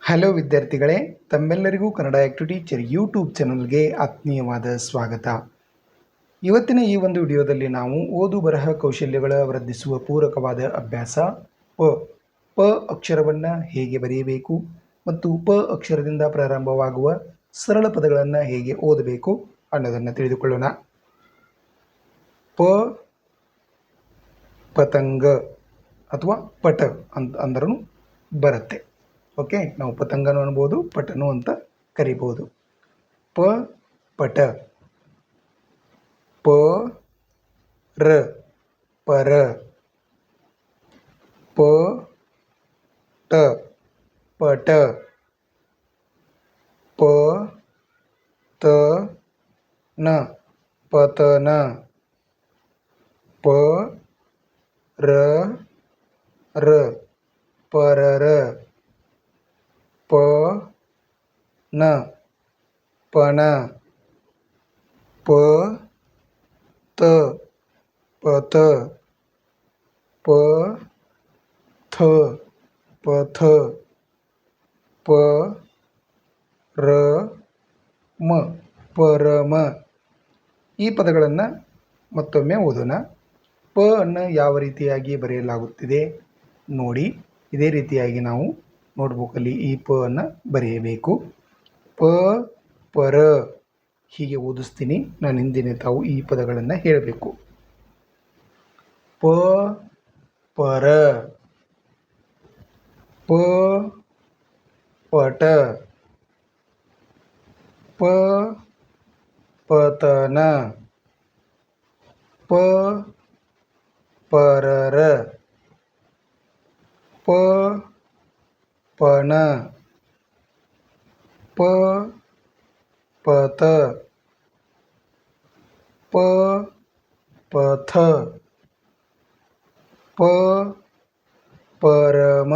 Hello ವಿದ್ಯಾರ್ಥಿಗಳೇ, ತಮ್ಮೆಲ್ಲರಿಗೂ Kannada active teacher YouTube ಚಾನಲ್ಗೆ ಆತ್ಮೀಯವಾದ ಸ್ವಾಗತ. ಇವತ್ತಿನ ಈ ಒಂದು ವಿಡಿಯೋದಲ್ಲಿ ನಾವು ಓದು ಬರಹ ಕೌಶಲ್ಯಗಳ ವೃದ್ಧಿಸುವ ಪೂರಕವಾದ ಅಭ್ಯಾಸ ಪ ಪ ಅಕ್ಷರವನ್ನು ಹೇಗೆ ಬರೆಯಬೇಕು ಮತ್ತು ಪ ಅಕ್ಷರದಿಂದ ಪ್ರಾರಂಭವಾಗುವ ಸರಳ ಪದಗಳನ್ನು ಹೇಗೆ ಓದಬೇಕು ಅನ್ನೋದನ್ನು ತಿಳಿದುಕೊಳ್ಳೋಣ. ಪ ಪತಂಗ ಅಥವಾ ಪಟ ಅಂದ್ರೂ ಬರುತ್ತೆ. ಓಕೆ, ನಾವು ಪತಂಗನು ಅನ್ಬೋದು, ಪಟನು ಅಂತ ಕರಿಬೋದು. ಪ ಪಟ. ಪ ರ ಪರ. ಪ ಟ ಪಟ. ಪ ತ ನ ಪತನ. ಪ ರ ರ ಪರರ. ಪ ನ ಪನ. ಪ ತ ಪತ. ಪ ಥ ಪಥ. ಪ ರ ಮ ಪರಮ. ಈ ಪದಗಳನ್ನು ಮತ್ತೊಮ್ಮೆ ಓದೋಣ. ಪ ಅನ್ನು ಯಾವ ರೀತಿಯಾಗಿ ಬರೆಯಲಾಗುತ್ತಿದೆ ನೋಡಿ. ಇದೇ ರೀತಿಯಾಗಿ ನಾವು ನೋಟ್ಬುಕ್ಕಲ್ಲಿ ಈ ಪ ಅನ್ನು ಬರೆಯಬೇಕು. ಪ ಪರ ಹೀಗೆ ಓದಿಸ್ತೀನಿ ನಾನು ಹಿಂದಿನ ತಾವು ಈ ಪದಗಳನ್ನು ಹೇಳಬೇಕು. ಪ ಪರ. ಪ ಪಟ. ಪ ಪತನ. ಪ ಪರರ. ಪ ಪನ. ಪ ಪತ. ಪ ಪಥ. ಪ ಪರಮ.